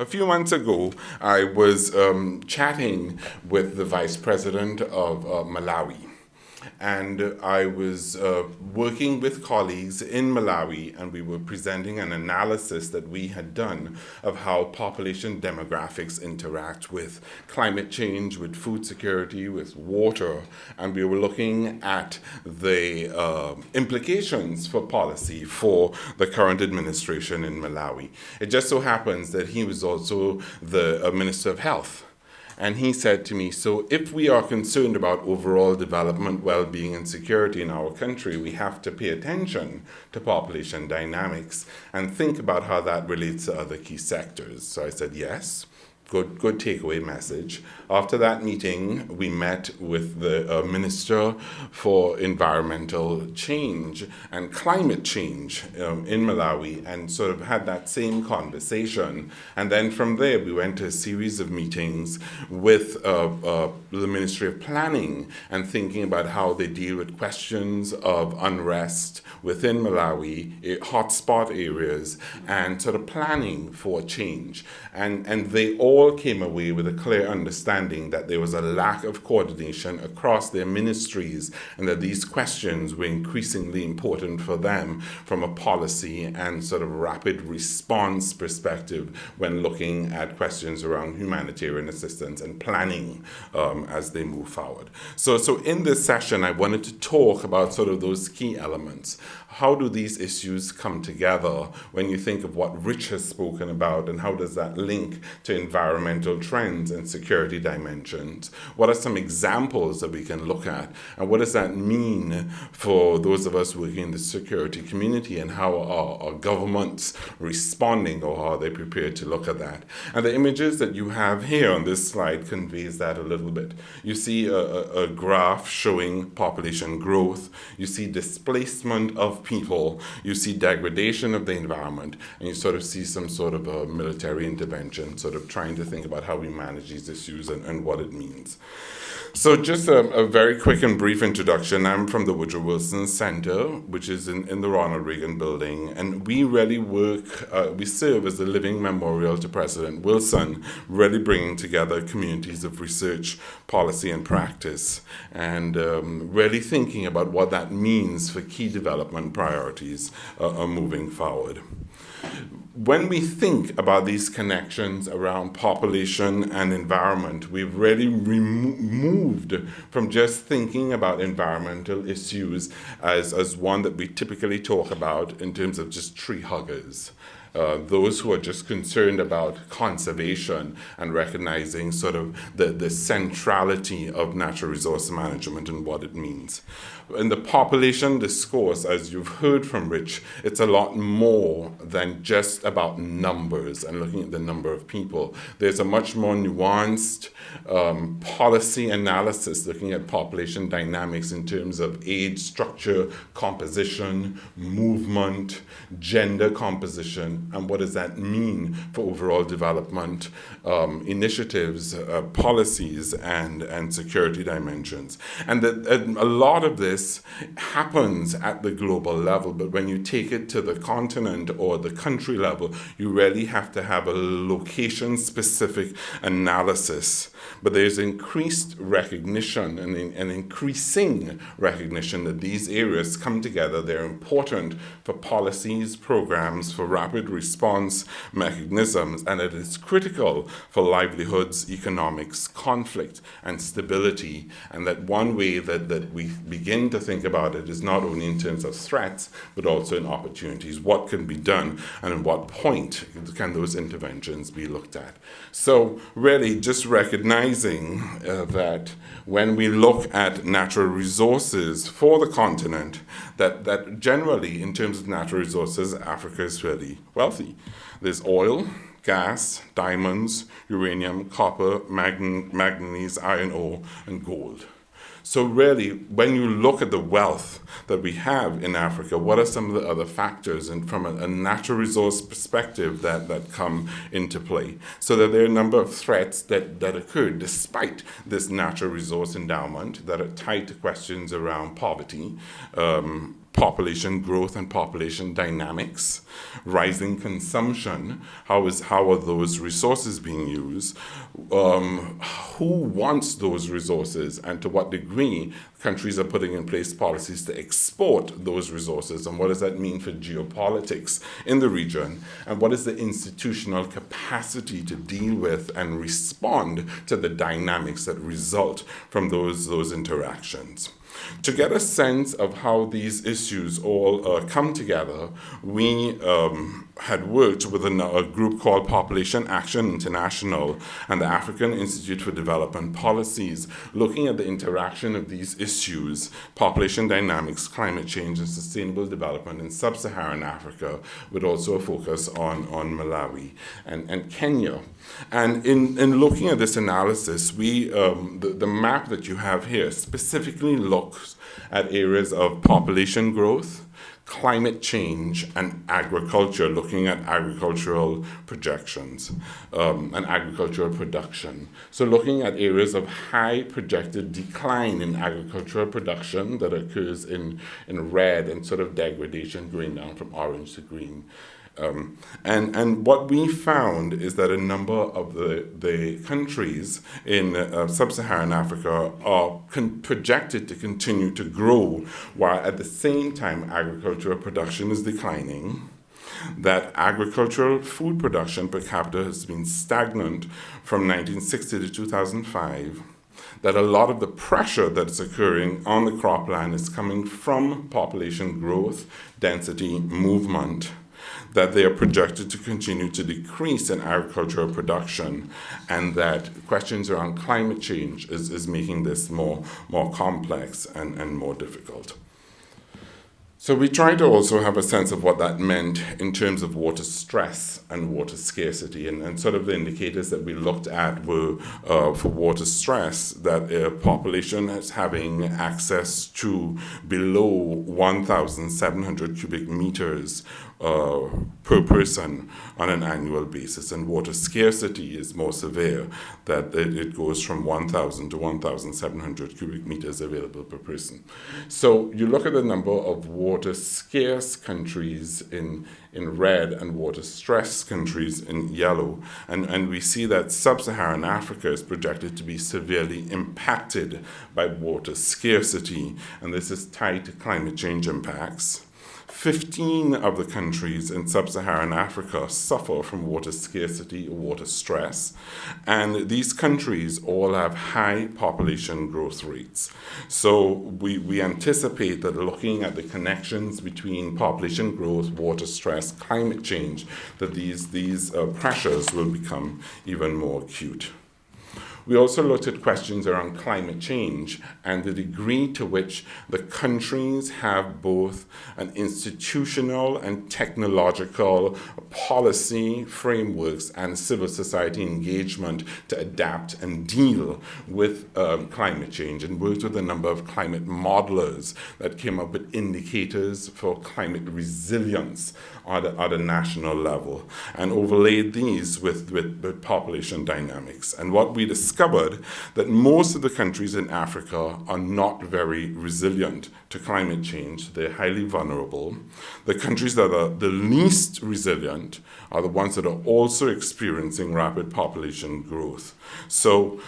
A few months ago, I was chatting with the Vice President of Malawi. And I was working with colleagues in Malawi, and we were presenting an analysis that we had done of how population demographics interact with climate change, with food security, with water, and we were looking at the implications for policy for the current administration in Malawi. It just so happens that he was also the Minister of Health. And he said to me, so if we are concerned about overall development, well-being, and security in our country, we have to pay attention to population dynamics and think about how that relates to other key sectors. So I said, yes. Good takeaway message. After that meeting, we met with the Minister for Environmental Change and Climate Change in Malawi and sort of had that same conversation. And then from there, we went to a series of meetings with the Ministry of Planning and thinking about how they deal with questions of unrest within Malawi, hotspot areas, and sort of planning for change. And they all came away with a clear understanding that there was a lack of coordination across their ministries and that these questions were increasingly important for them from a policy and sort of rapid response perspective when looking at questions around humanitarian assistance and planning as they move forward. So in this session, I wanted to talk about sort of those key elements. How do these issues come together when you think of what Rich has spoken about, and how does that link to environmental trends and security dimensions? What are some examples that we can look at, and what does that mean for those of us working in the security community, and how are governments responding, or are they prepared to look at that? And the images that you have here on this slide conveys that a little bit. You see a graph showing population growth, you see displacement of people, you see degradation of the environment, and you sort of see some sort of a military intervention, sort of trying to think about how we manage these issues and what it means. So just a very quick and brief introduction. I'm from the Woodrow Wilson Center, which is in the Ronald Reagan building, and we really we serve as a living memorial to President Wilson, really bringing together communities of research, policy, and practice, and really thinking about what that means for key development priorities moving forward. When we think about these connections around population and environment, we've really moved from just thinking about environmental issues as one that we typically talk about in terms of just tree huggers. Those who are just concerned about conservation and recognizing sort of the centrality of natural resource management and what it means. In the population discourse, as you've heard from Rich, it's a lot more than just about numbers and looking at the number of people. There's a much more nuanced policy analysis looking at population dynamics in terms of age structure, composition, movement, gender composition, and what does that mean for overall development initiatives, policies, and security dimensions. And a lot of this happens at the global level, but when you take it to the continent or the country level, you really have to have a location-specific analysis. But there's increased recognition and increasing recognition that these areas come together. They're important for policies, programs, for rapid response mechanisms, and it is critical for livelihoods, economics, conflict, and stability. And that one way that we begin to think about it is not only in terms of threats, but also in opportunities. What can be done, and at what point can those interventions be looked at? So really just recognizing that when we look at natural resources for the continent, that generally in terms of natural resources, Africa is fairly wealthy. There's oil, gas, diamonds, uranium, copper, manganese, iron ore, and gold. So really, when you look at the wealth that we have in Africa, what are some of the other factors and from a natural resource perspective that come into play? So that there are a number of threats that occur despite this natural resource endowment that are tied to questions around poverty, population growth and population dynamics, rising consumption, how are those resources being used, who wants those resources, and to what degree countries are putting in place policies to export those resources, and what does that mean for geopolitics in the region, and what is the institutional capacity to deal with and respond to the dynamics that result from those interactions. To get a sense of how these issues all come together, we had worked with a group called Population Action International and the African Institute for Development Policies, looking at the interaction of these issues, population dynamics, climate change, and sustainable development in sub-Saharan Africa, with also a focus on Malawi and Kenya. And in looking at this analysis, the map that you have here specifically looks at areas of population growth, climate change, and agriculture, looking at agricultural projections and agricultural production. So looking at areas of high projected decline in agricultural production that occurs in red, and sort of degradation going down from orange to green. And what we found is that a number of the countries in sub-Saharan Africa are projected to continue to grow, while at the same time agricultural production is declining, that agricultural food production per capita has been stagnant from 1960 to 2005, that a lot of the pressure that's occurring on the cropland is coming from population growth, density, movement, that they are projected to continue to decrease in agricultural production, and that questions around climate change is making this more complex and more difficult. So we tried to also have a sense of what that meant in terms of water stress and water scarcity, and sort of the indicators that we looked at were for water stress, that a population is having access to below 1,700 cubic meters per person on an annual basis, and water scarcity is more severe, that it goes from 1,000 to 1,700 cubic meters available per person. So you look at the number of water scarce countries in red and water stress countries in yellow, and we see that sub-Saharan Africa is projected to be severely impacted by water scarcity, and this is tied to climate change impacts. 15 of the countries in sub-Saharan Africa suffer from water scarcity or water stress, and these countries all have high population growth rates. So we anticipate that looking at the connections between population growth, water stress, climate change, that these pressures will become even more acute. We also looked at questions around climate change and the degree to which the countries have both an institutional and technological policy frameworks and civil society engagement to adapt and deal with climate change, and worked with a number of climate modelers that came up with indicators for climate resilience at a national level, and overlaid these with population dynamics. And what we discovered that most of the countries in Africa are not very resilient to climate change. They're highly vulnerable. The countries that are the least resilient are the ones that are also experiencing rapid population growth. So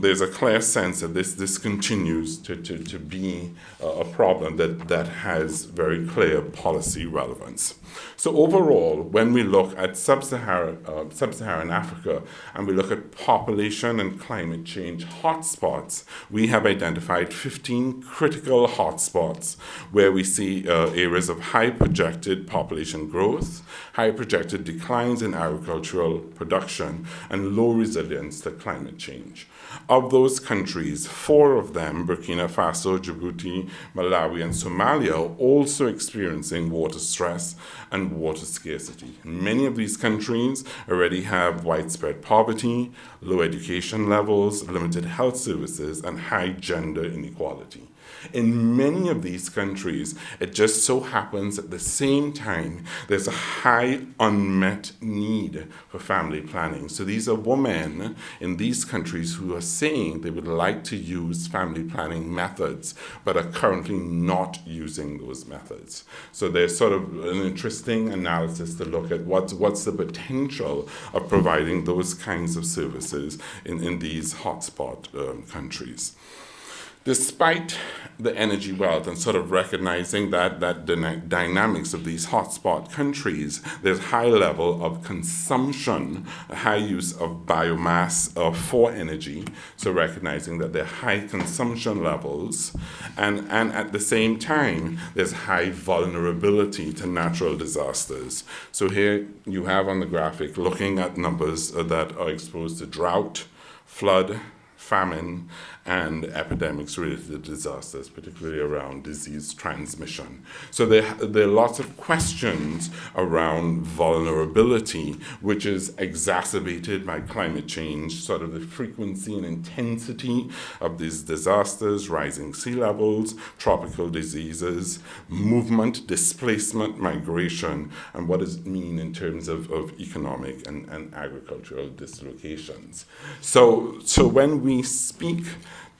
there's a clear sense that this continues to be a problem that has very clear policy relevance. So overall, when we look at sub-Saharan Africa and we look at population and climate change hotspots, we have identified 15 critical hotspots where we see areas of high projected population growth, high projected declines in agricultural production, and low resilience to climate change. Of those countries, 4 of them, Burkina Faso, Djibouti, Malawi, and Somalia, are also experiencing water stress and water scarcity. Many of these countries already have widespread poverty, low education levels, limited health services, and high gender inequality. In many of these countries, it just so happens at the same time there's a high unmet need for family planning. So these are women in these countries who are saying they would like to use family planning methods, but are currently not using those methods. So there's sort of an interesting analysis to look at what's the potential of providing those kinds of services in these hotspot countries. Despite the energy wealth and sort of recognizing that the dynamics of these hotspot countries, there's high level of consumption, high use of biomass for energy, so recognizing that there are high consumption levels, and at the same time, there's high vulnerability to natural disasters. So here you have on the graphic looking at numbers that are exposed to drought, flood, famine, and epidemics related to disasters, particularly around disease transmission. So there are lots of questions around vulnerability, which is exacerbated by climate change, sort of the frequency and intensity of these disasters, rising sea levels, tropical diseases, movement, displacement, migration, and what does it mean in terms of economic and agricultural dislocations. So when we speak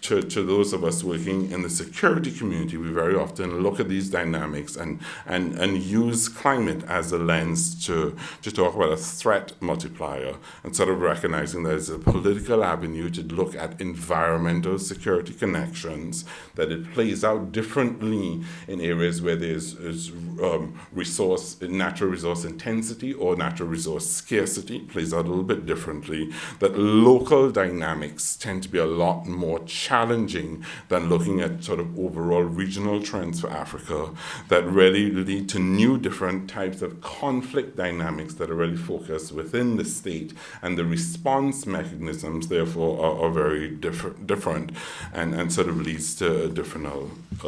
to those of us working in the security community, we very often look at these dynamics and use climate as a lens to talk about a threat multiplier and sort of recognizing there's a political avenue to look at environmental security connections, that it plays out differently in areas where there's natural resource intensity or natural resource scarcity, plays out a little bit differently, that local dynamics tend to be a lot more challenging than looking at sort of overall regional trends for Africa that really lead to new different types of conflict dynamics that are really focused within the state, and the response mechanisms therefore are very different and sort of leads to different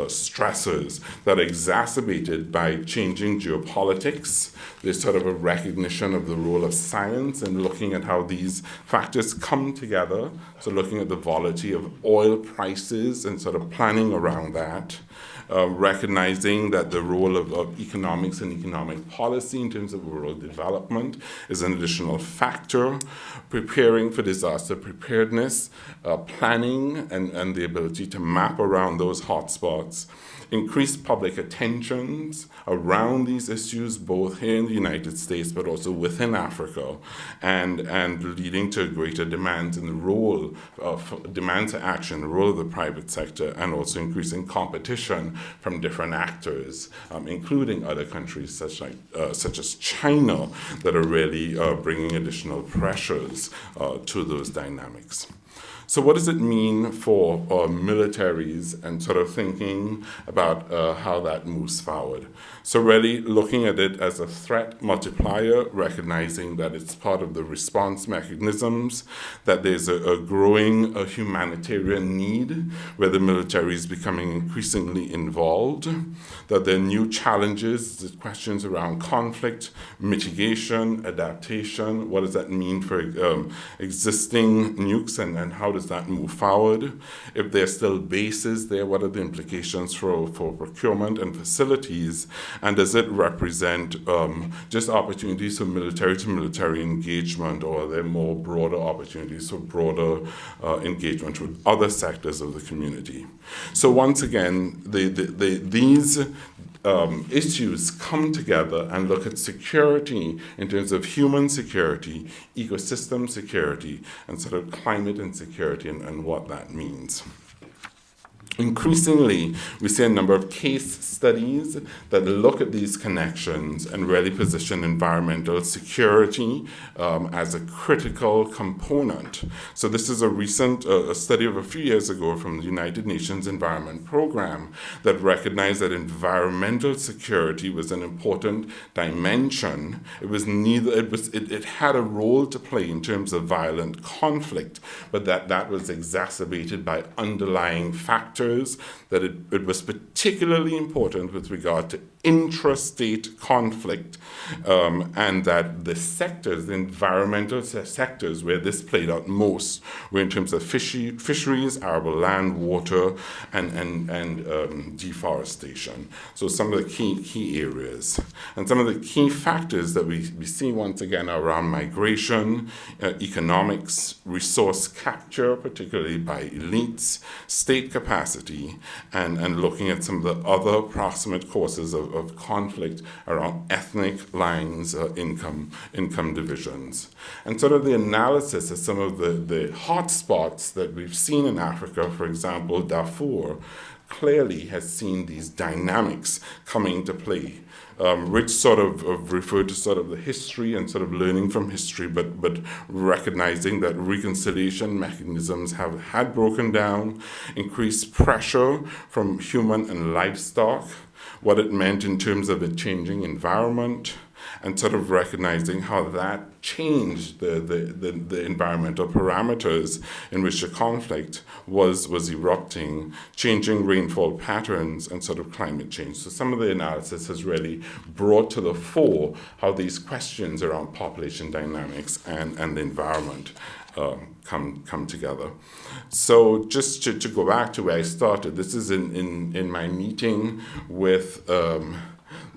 stressors that are exacerbated by changing geopolitics. There's sort of a recognition of the role of science and looking at how these factors come together. So looking at the volatility of oil prices and sort of planning around that. Recognizing that the role of economics and economic policy in terms of rural development is an additional factor, preparing for disaster preparedness, planning and the ability to map around those hotspots, increased public attentions around these issues, both here in the United States but also within Africa, and leading to greater demands in the role of demand to action, the role of the private sector, and also increasing competition from different actors, including other countries such as China, that are really bringing additional pressures to those dynamics. So what does it mean for militaries and sort of thinking about how that moves forward? So really looking at it as a threat multiplier, recognizing that it's part of the response mechanisms, that there's a growing humanitarian need where the military is becoming increasingly involved, that there are new challenges, the questions around conflict, mitigation, adaptation, what does that mean for existing nukes and how does that move forward? If there's still bases there, what are the implications for procurement and facilities? And does it represent just opportunities for military-to-military engagement, or are there more broader opportunities for broader engagement with other sectors of the community? So once again, these issues come together and look at security in terms of human security, ecosystem security, and sort of climate insecurity and what that means. Increasingly, we see a number of case studies that look at these connections and really position environmental security as a critical component. So this is a recent study of a few years ago from the United Nations Environment Program that recognized that environmental security was an important dimension. It had a role to play in terms of violent conflict, but that was exacerbated by underlying factors parameters, that it was particularly important with regard to intrastate conflict, and that the sectors, the environmental sectors where this played out most were in terms of fisheries, arable land, water, and deforestation. So some of the key areas. And some of the key factors that we see once again are around migration, economics, resource capture, particularly by elites, state capacity, and looking at some of the other proximate causes of conflict around ethnic lines, income divisions. And sort of the analysis of some of the hot spots that we've seen in Africa, for example, Darfur, clearly has seen these dynamics coming to play. Rich sort of referred to sort of the history and sort of learning from history, but recognizing that reconciliation mechanisms had broken down, increased pressure from human and livestock, what it meant in terms of a changing environment, and sort of recognizing how that changed the environmental parameters in which the conflict was erupting, changing rainfall patterns and sort of climate change. So some of the analysis has really brought to the fore how these questions around population dynamics and the environment come together. So just to go back to where I started, this is in my meeting with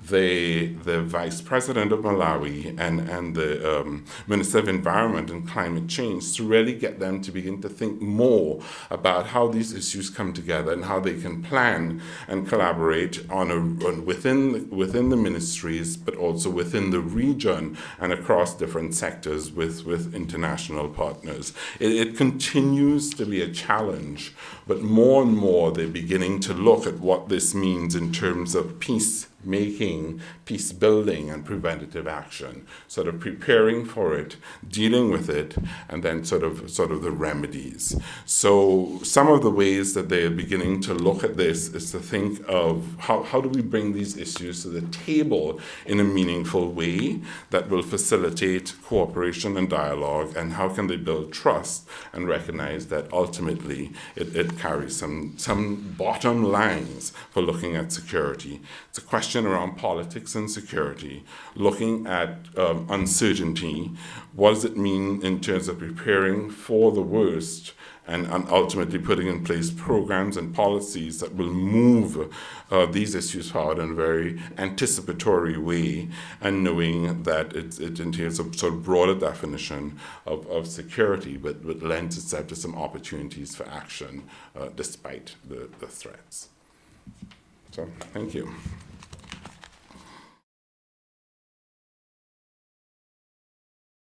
the Vice President of Malawi and the Minister of Environment and Climate Change, to really get them to begin to think more about how these issues come together and how they can plan and collaborate within the ministries, but also within the region and across different sectors with international partners. It continues to be a challenge, but more and more they're beginning to look at what this means in terms of peace-making, peace building, and preventative action, sort of preparing for it, dealing with it, and then sort of the remedies. So some of the ways that they're beginning to look at this is to think of how do we bring these issues to the table in a meaningful way that will facilitate cooperation and dialogue, and how can they build trust and recognize that ultimately it carries some bottom lines for looking at security. It's a question around politics and security, looking at uncertainty. What does it mean in terms of preparing for the worst, and ultimately putting in place programs and policies that will move these issues forward in a very anticipatory way, and knowing that it entails a sort of broader definition of security, but lends itself to some opportunities for action despite the threats. So, thank you.